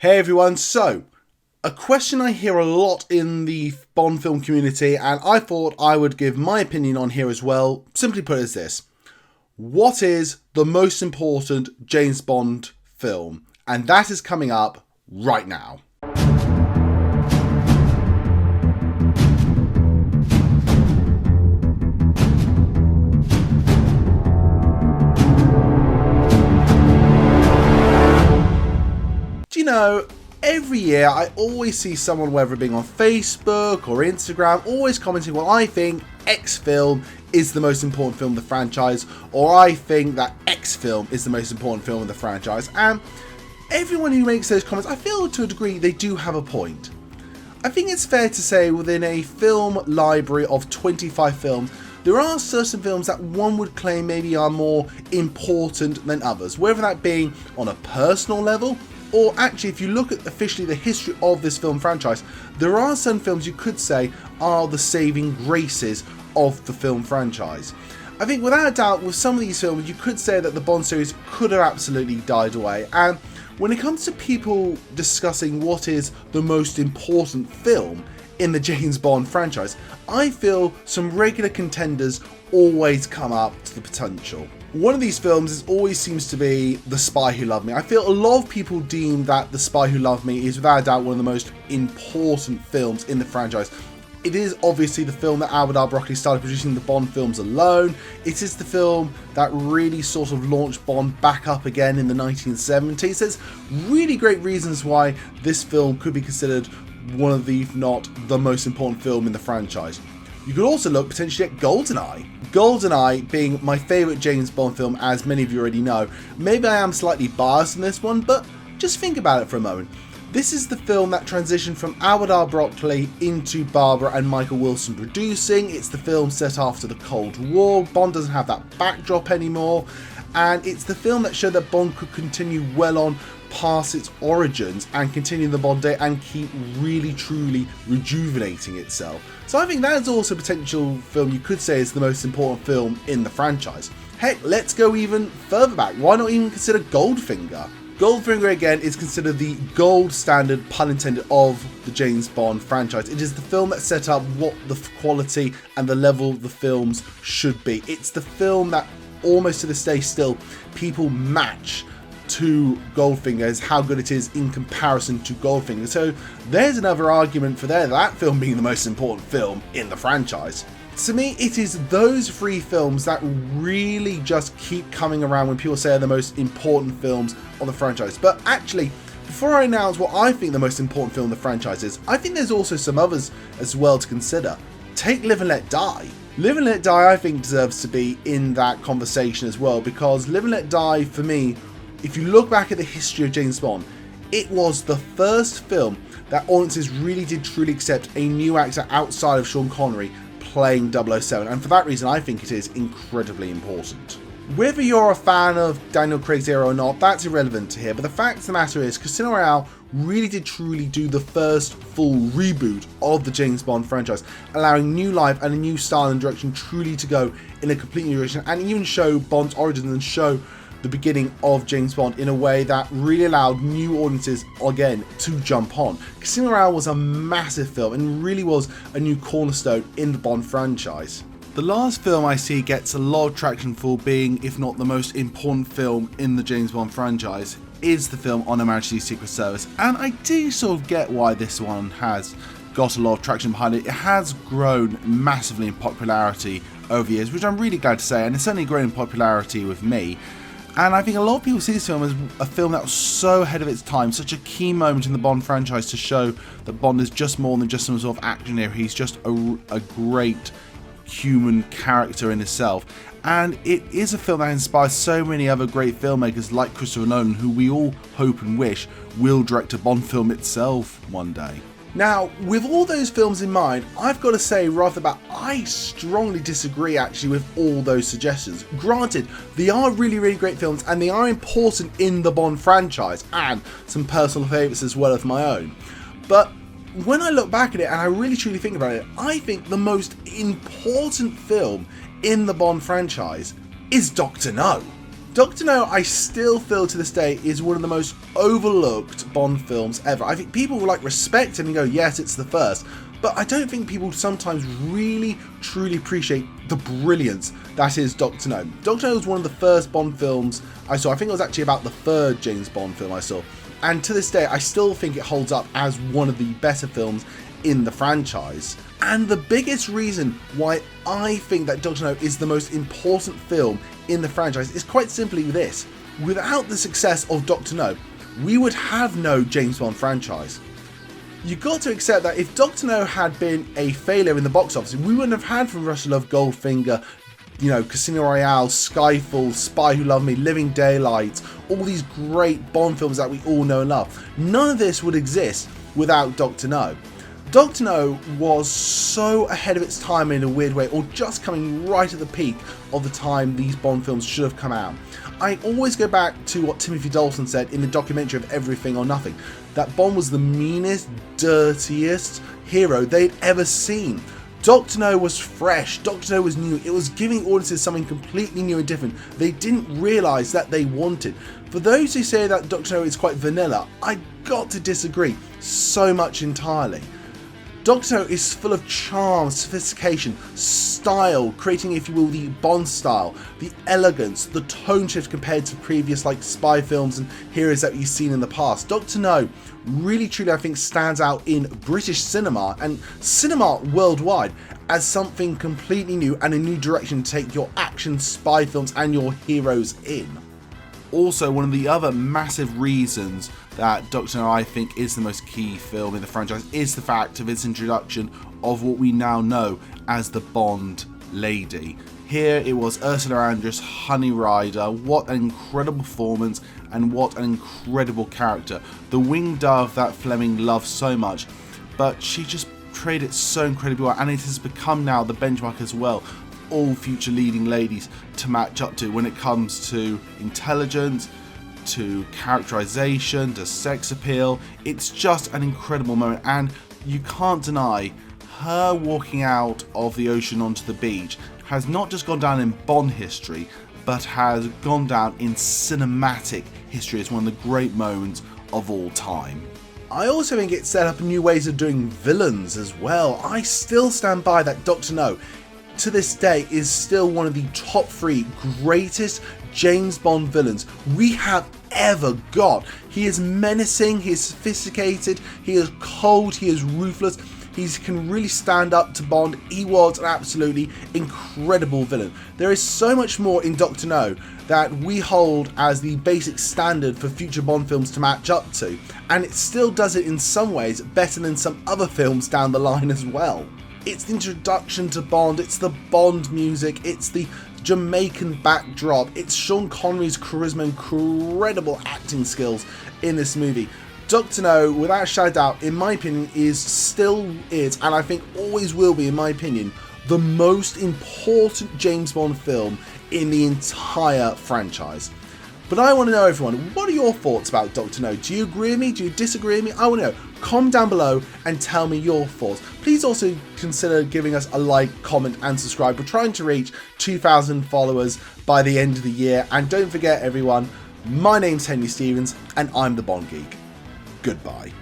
Hey everyone, so a question I hear a lot in the Bond film community, and I thought I would give my opinion on here as well, simply put as this. What is the most important James Bond film? And that is coming up right now. Do you know, every year I always see someone, whether it being on Facebook or Instagram, always commenting, well, I think X film is the most important film in the franchise, or I think that X film is the most important film in the franchise. And everyone who makes those comments, I feel to a degree they do have a point. I think it's fair to say within a film library of 25 films, there are certain films that one would claim maybe are more important than others, whether that being on a personal level, or actually, if you look at officially the history of this film franchise, there are some films you could say are the saving graces of the film franchise. I think without a doubt, with some of these films, you could say that the Bond series could have absolutely died away. And when it comes to people discussing what is the most important film in the James Bond franchise, I feel some regular contenders always come up to the potential. One of these films always seems to be The Spy Who Loved Me. I feel a lot of people deem that The Spy Who Loved Me is without a doubt one of the most important films in the franchise. It is obviously the film that Albert R. Broccoli started producing the Bond films alone. It is the film that really sort of launched Bond back up again in the 1970s. There's really great reasons why this film could be considered one of the, if not the most important film in the franchise. You could also look potentially at Goldeneye. Goldeneye being my favourite James Bond film, as many of you already know. Maybe I am slightly biased in this one, but just think about it for a moment. This is the film that transitioned from Albert R. Broccoli into Barbara and Michael Wilson producing. It's the film set after the Cold War. Bond doesn't have that backdrop anymore. And it's the film that showed that Bond could continue well on past its origins and continue the Bond day and keep really truly rejuvenating itself. So I think that is also a potential film you could say is the most important film in the franchise. Heck, let's go even further back. Why not even consider Goldfinger? Goldfinger again is considered the gold standard, pun intended, of the James Bond franchise. It is the film that set up what the quality and the level of the films should be. It's the film that almost to this day still people match to Goldfinger as how good it is in comparison to Goldfinger. So there's another argument for that film being the most important film in the franchise. To me, it is those three films that really just keep coming around when people say are the most important films of the franchise. But actually, before I announce what I think the most important film of the franchise is, I think there's also some others as well to consider. Take Live and Let Die. Live and Let Die, I think, deserves to be in that conversation as well, because Live and Let Die, for me, if you look back at the history of James Bond, it was the first film that audiences really did truly accept a new actor outside of Sean Connery playing 007, and for that reason I think it is incredibly important. Whether you're a fan of Daniel Craig's era or not, that's irrelevant here, but the fact of the matter is Casino Royale really did truly do the first full reboot of the James Bond franchise, allowing new life and a new style and direction truly to go in a complete new direction, and even show Bond's origins and show the beginning of James Bond in a way that really allowed new audiences again to jump on. Casino Royale was a massive film and really was a new cornerstone in the Bond franchise. The last film I see gets a lot of traction for being, if not the most important film in the James Bond franchise, is the film On Her Majesty's Secret Service, and I do sort of get why this one has got a lot of traction behind it. It has grown massively in popularity over the years, which I'm really glad to say, and it's certainly grown in popularity with me. And I think a lot of people see this film as a film that was so ahead of its time, such a key moment in the Bond franchise to show that Bond is just more than just some sort of action hero. He's just a great human character in itself. And it is a film that inspires so many other great filmmakers like Christopher Nolan, who we all hope and wish will direct a Bond film itself one day. Now, with all those films in mind, I've got to say right off the bat, I strongly disagree actually with all those suggestions. Granted, they are really, really great films and they are important in the Bond franchise and some personal favourites as well as my own. But when I look back at it and I really truly think about it, I think the most important film in the Bond franchise is Dr. No. Dr. No, I still feel to this day, is one of the most overlooked Bond films ever. I think people will like respect it and go, yes, it's the first. But I don't think people sometimes really, truly appreciate the brilliance that is Dr. No. Dr. No was one of the first Bond films I saw. I think it was actually about the third James Bond film I saw. And to this day, I still think it holds up as one of the better films in the franchise. And the biggest reason why I think that Dr. No is the most important film in the franchise is quite simply this. Without the success of Dr. No, we would have no James Bond franchise. You've got to accept that if Dr. No had been a failure in the box office, we wouldn't have had From Russia Love, Goldfinger, Casino Royale, Skyfall, Spy Who Loved Me, Living Daylights, all these great Bond films that we all know and love. None of this would exist without Dr. No. Dr. No was so ahead of its time in a weird way, or just coming right at the peak of the time these Bond films should have come out. I always go back to what Timothy Dalton said in the documentary of Everything or Nothing, that Bond was the meanest, dirtiest hero they'd ever seen. Dr. No was fresh, Dr. No was new, it was giving audiences something completely new and different they didn't realise that they wanted. For those who say that Dr. No is quite vanilla, I got to disagree so much entirely. Dr. No is full of charm, sophistication, style, creating, if you will, the Bond style, the elegance, the tone shift compared to previous spy films and heroes that you've seen in the past. Dr. No really truly I think stands out in British cinema and cinema worldwide as something completely new and a new direction to take your action spy films and your heroes in. Also, one of the other massive reasons that Dr. No I think is the most key film in the franchise is the fact of its introduction of what we now know as the Bond lady. Here it was Ursula Andress, Honey Rider. What an incredible performance and what an incredible character. The winged dove that Fleming loves so much, but she just portrayed it so incredibly well, and it has become now the benchmark as well all future leading ladies to match up to when it comes to intelligence, to characterization, to sex appeal. It's just an incredible moment, and you can't deny her walking out of the ocean onto the beach has not just gone down in Bond history, but has gone down in cinematic history as one of the great moments of all time. I also think it set up new ways of doing villains as well. I still stand by that Dr. No to this day is still one of the top 3 greatest James Bond villains we have ever got. He is menacing, he is sophisticated, he is cold, he is ruthless, he can really stand up to Bond. He was an absolutely incredible villain. There is so much more in Dr. No that we hold as the basic standard for future Bond films to match up to, and it still does it in some ways better than some other films down the line as well. It's the introduction to Bond, it's the Bond music, it's the Jamaican backdrop, it's Sean Connery's charisma, incredible acting skills in this movie. Dr. No, without a shadow of doubt, in my opinion, still is, and I think always will be, in my opinion, the most important James Bond film in the entire franchise. But I want to know, everyone, what are your thoughts about Dr. No? Do you agree with me? Do you disagree with me? I want to know. Comment down below and tell me your thoughts. Please also consider giving us a like, comment and subscribe. We're trying to reach 2,000 followers by the end of the year. And don't forget, everyone, my name's Henry Stevens and I'm the Bond Geek. Goodbye.